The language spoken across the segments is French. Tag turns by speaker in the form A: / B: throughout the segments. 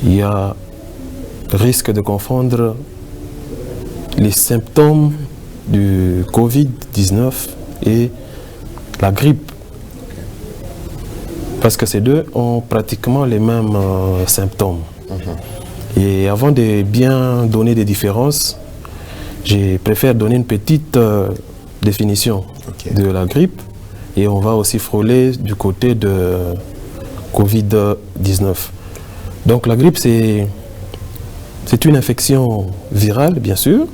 A: il y a risque de confondre les symptômes du Covid-19 et la grippe. Parce que ces deux ont pratiquement les mêmes symptômes. Et avant de bien donner des différences, je préfère donner une petite définition de la grippe. Et on va aussi frôler du côté de Covid-19. Donc la grippe, c'est une infection virale, bien sûr.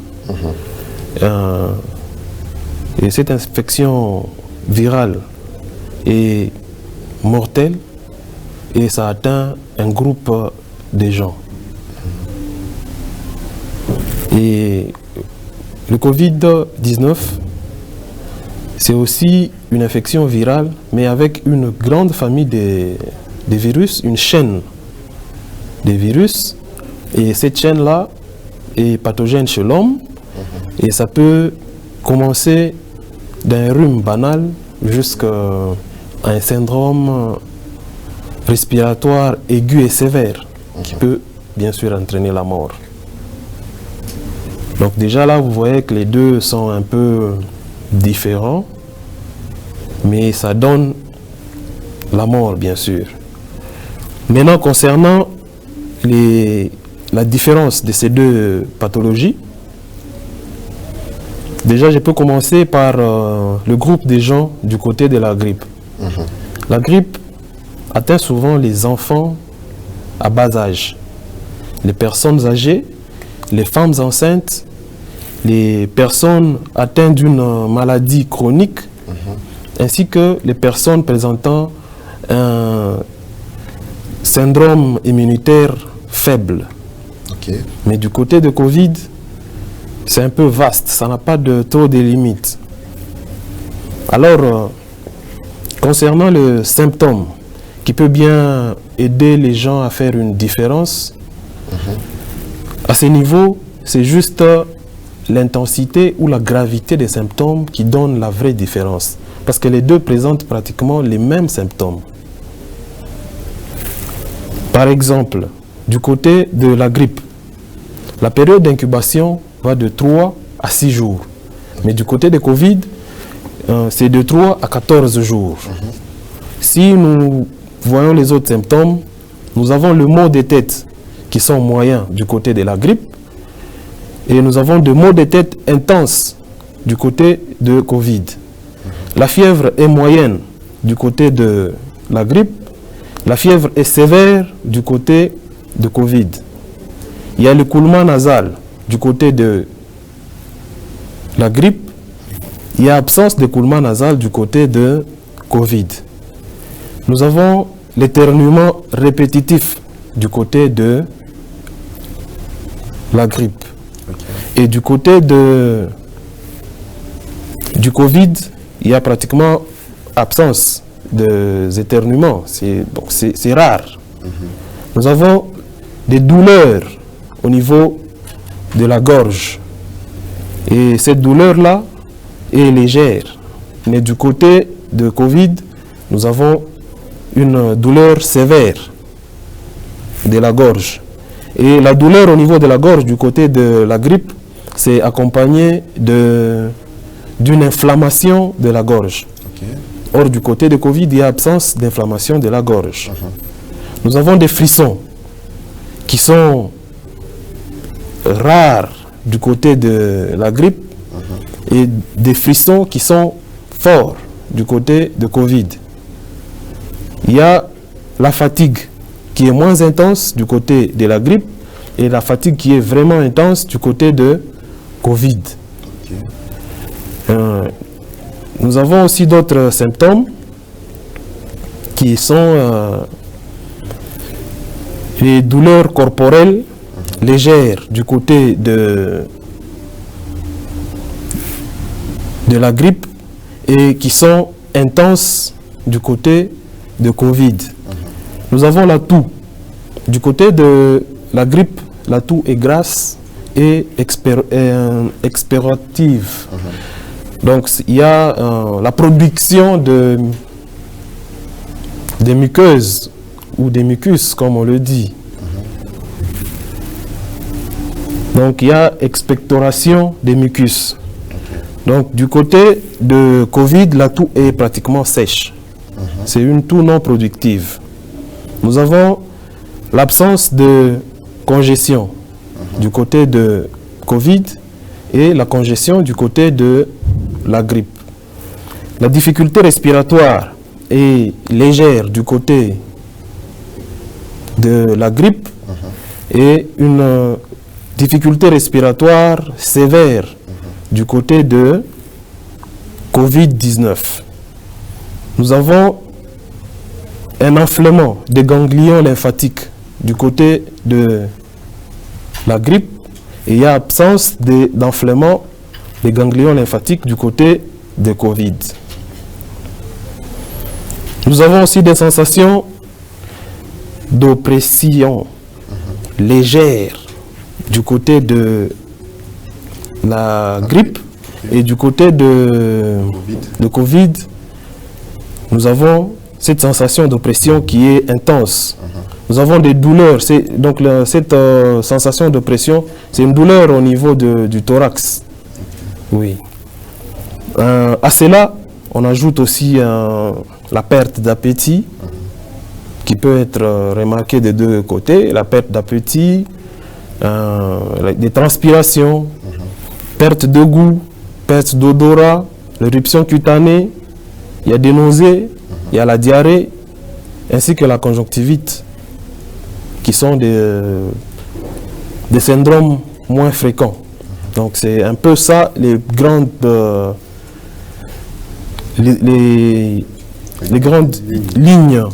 A: Et cette infection virale est mortelle et ça atteint un groupe de gens. Et le Covid-19, c'est aussi une infection virale, mais avec une grande famille de virus, une chaîne de virus. Et cette chaîne-là est pathogène chez l'homme. Et ça peut commencer d'un rhume banal jusqu'à un syndrome respiratoire aigu et sévère qui peut bien sûr entraîner la mort. Donc déjà là, vous voyez que les deux sont un peu différents, mais ça donne la mort, bien sûr. Maintenant, concernant la différence de ces deux pathologies, déjà, je peux commencer par le groupe des gens du côté de la grippe. La grippe atteint souvent les enfants à bas âge, les personnes âgées, les femmes enceintes, les personnes atteintes d'une maladie chronique, ainsi que les personnes présentant un syndrome immunitaire faible. Mais du côté de Covid, c'est un peu vaste, ça n'a pas de trop de limites. Alors, concernant le symptôme qui peut bien aider les gens à faire une différence, à ce niveau, c'est juste l'intensité ou la gravité des symptômes qui donne la vraie différence. Parce que les deux présentent pratiquement les mêmes symptômes. Par exemple, du côté de la grippe, la période d'incubation va de 3 à 6 jours. Mais du côté de Covid, c'est de 3 à 14 jours. Si nous voyons les autres symptômes, nous avons le maux de tête qui sont moyens du côté de la grippe. Et nous avons des maux de tête intenses du côté de Covid. La fièvre est moyenne du côté de la grippe. La fièvre est sévère du côté de Covid. Il y a l'écoulement nasal du côté de la grippe. Il y a absence d'écoulement nasal du côté de Covid. Nous avons l'éternuement répétitif du côté de la grippe. Et du côté du Covid, il y a pratiquement absence d'éternuement. C'est rare. Nous avons des douleurs au niveau de la gorge. Et cette douleur-là est légère. Mais du côté de Covid, nous avons une douleur sévère de la gorge. Et la douleur au niveau de la gorge du côté de la grippe, c'est accompagné d'une inflammation de la gorge. Or, du côté de Covid, il y a absence d'inflammation de la gorge. Nous avons des frissons qui sont rares du côté de la grippe et des frissons qui sont forts du côté de Covid. Il y a la fatigue qui est moins intense du côté de la grippe et la fatigue qui est vraiment intense du côté de Covid. Nous avons aussi d'autres symptômes qui sont les douleurs corporelles légères du côté de la grippe et qui sont intenses du côté de Covid. Nous avons la toux. Du côté de la grippe, la toux est grasse et expectorative. Donc, il y a la production des muqueuses ou des mucus, comme on le dit. Donc il y a expectoration des mucus. Donc du côté de Covid, la toux est pratiquement sèche. C'est une toux non productive. Nous avons l'absence de congestion du côté de Covid et la congestion du côté de la grippe. La difficulté respiratoire est légère du côté de la grippe et une difficulté respiratoire sévère du côté de Covid-19. Nous avons un enflement des ganglions lymphatiques du côté de la grippe et il y a absence d'enflement des ganglions lymphatiques du côté de Covid. Nous avons aussi des sensations d'oppression légère du côté de la grippe et du côté de Covid. Nous avons cette sensation d'oppression qui est intense. Nous avons des douleurs. Donc cette sensation d'oppression, c'est une douleur au niveau du thorax. Oui. À cela, on ajoute aussi la perte d'appétit qui peut être remarquée des deux côtés. La perte d'appétit, des transpirations, perte de goût, perte d'odorat, l'éruption cutanée, il y a des nausées, il y a la diarrhée, ainsi que la conjonctivite, qui sont des syndromes moins fréquents. Donc c'est un peu ça les grandes lignes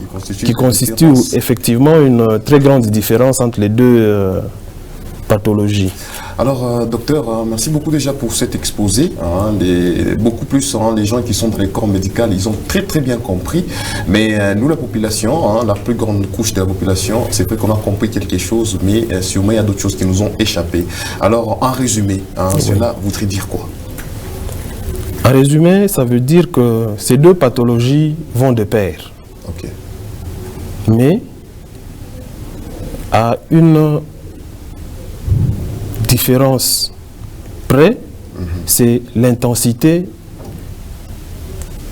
A: qui constituent effectivement une très grande différence entre les deux pathologies.
B: Alors, docteur, merci beaucoup déjà pour cet exposé. Beaucoup plus, les gens qui sont dans les corps médicaux, ils ont très bien compris. Mais nous, la population, la plus grande couche de la population, c'est vrai qu'on a compris quelque chose, mais sûrement il y a d'autres choses qui nous ont échappé. Alors, en résumé, cela voudrait dire quoi?
A: En résumé, ça veut dire que ces deux pathologies vont de pair.
B: Ok.
A: Mais à une différence près, c'est l'intensité